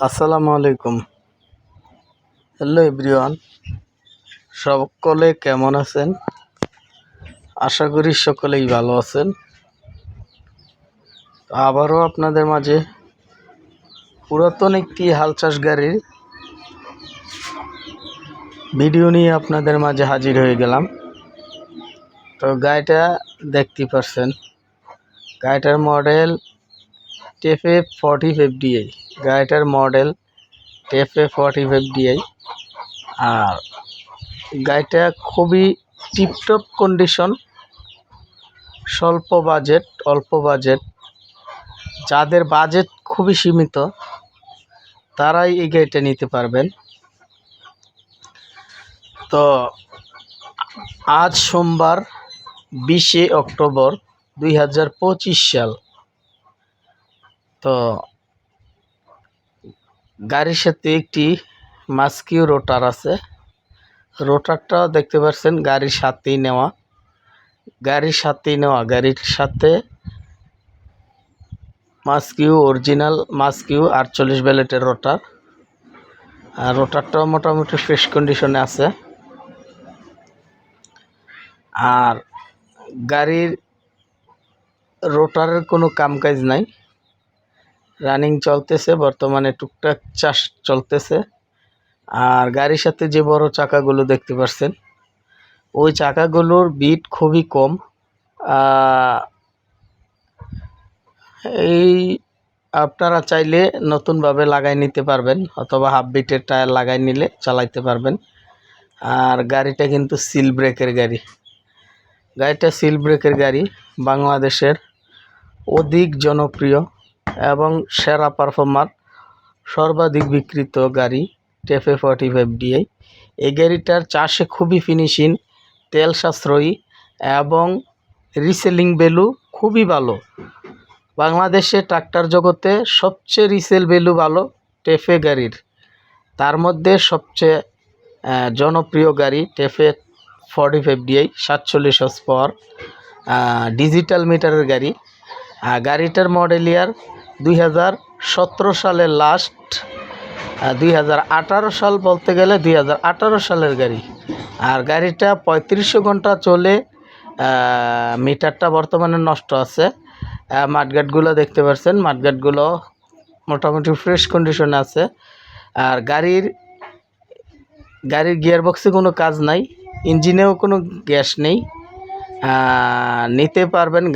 আসসালামু আলাইকুম। Hello everyone, সকলে কেমন আছেন? আশা করি সকলেই ভালো আছেন। আবারও আপনাদের মাঝে পুরাতন একটি হাল চাষ গাড়ির ভিডিও নিয়ে আপনাদের মাঝে হাজির হয়ে গেলাম। তো গাড়িটা দেখতে পাচ্ছেন, গাড়িটার মডেল TF45DI। গাড়িটার মডেল TF45DI। আর গাড়িটা খুবই টিপটপ কন্ডিশন, অল্প বাজেট। যাদের বাজেট খুবই সীমিত তারাই এই গাড়িটা নিতে পারবেন। তো আজ সোমবার 20শে অক্টোবর 2025 সাল। তো গাড়ির সাথে একটি মাস্কিউ রোটার আছে। রোটারটা দেখতে পাচ্ছেন গাড়ির সাথেই নেওয়া। গাড়ির সাথে মাস্কিউ, অরিজিনাল মাস্কিউ 48 ব্লেডের রোটার। আর রোটারটাও মোটামুটি ফ্রেশ কন্ডিশনে আছে। আর গাড়ির রোটারের কোনো কাজ নাই, রানিং চলতেছে, বর্তমানে টুকটাক চাষ চলতেছে। আর গাড়ির সাথে যে বড় চাকাগুলো দেখতে পাচ্ছেন, ওই চাকাগুলোর বিট খুবই কম। এই আপনারা চাইলে নতুনভাবে লাগাই নিতে পারবেন, অথবা হাফ বিটের টায়ার লাগাই নিলে চালাইতে পারবেন। আর গাড়িটা কিন্তু সিল ব্রেকের গাড়ি। বাংলাদেশের অধিক জনপ্রিয় এবং সেরা পারফর্মার, সর্বাধিক বিক্রিত গাড়ি TF45DI। এই গাড়িটার চাষে খুবই ফিনিশিং, তেল সাশ্রয়ী এবং রিসেলিং ভ্যালু খুবই ভালো। বাংলাদেশে ট্রাক্টর জগতে সবচেয়ে রিসেল ভ্যালু ভালো টেফে গাড়ির। তার মধ্যে সবচেয়ে জনপ্রিয় গাড়ি TF45DI 47 হর্স পাওয়ার ডিজিটাল মিটারের গাড়ি। গাড়িটার মডেল ইয়ার 2017 সালের লাস্ট, 2018 সাল বলতে গেলে 2018 সালের গাড়ি। আর গাড়িটা 3500 ঘন্টা চলে, মিটারটা বর্তমানে নষ্ট আছে। মাঠগাটগুলো দেখতে পাচ্ছেন, মাঠগাটগুলো মোটামুটি ফ্রেশ কন্ডিশনে আছে। আর গাড়ির গিয়ারবক্সে কোনো কাজ নাই, ইঞ্জিনেও কোনো গ্যাস নেই।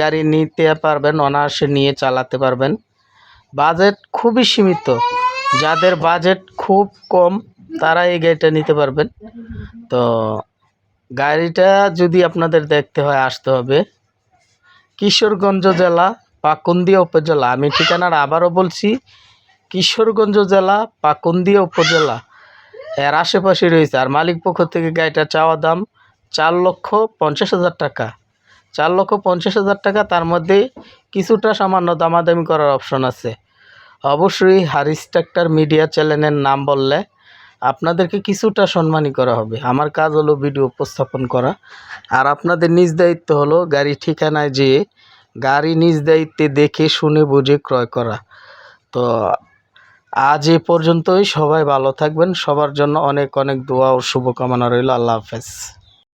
গাড়ি নিতে পারবেন, অনায়াসে নিয়ে চালাতে পারবেন। বাজেট খুবই সীমিত, যাদের বাজেট খুব কম তারা এই গাড়িটা নিতে পারবেন। তো গাড়িটা যদি আপনাদের দেখতে হয়, আসতে হবে কিশোরগঞ্জ জেলা, পাকুন্দিয়া উপজেলা। আমি ঠিকানার আবারও বলছি, কিশোরগঞ্জ জেলা, পাকুন্দিয়া উপজেলা, এর আশেপাশে রয়েছে। আর মালিক পক্ষ থেকে গাড়িটা চাওয়া দাম 4,50,000 টাকা। 4,50,000 টাকা। তার মধ্যে কিছুটা সামান্য দামাদামি করার অপশন আছে। অবশ্যই হারিস ট্রাক্টর মিডিয়া চ্যানেলের নাম বললে আপনাদেরকে কিছুটা সম্মানী করা হবে। আমার কাজ হলো ভিডিও উপস্থাপন করা, আর আপনাদের নিজ দায়িত্ব হলো গাড়ি ঠিকানায় যেয়ে গাড়ি নিজ দায়িত্বে দেখে শুনে বুঝে ক্রয় করা। তো আজ এ পর্যন্তই। সবাই ভালো থাকবেন। সবার জন্য অনেক অনেক দোয়া ও শুভকামনা রইল। আল্লাহ হাফেজ।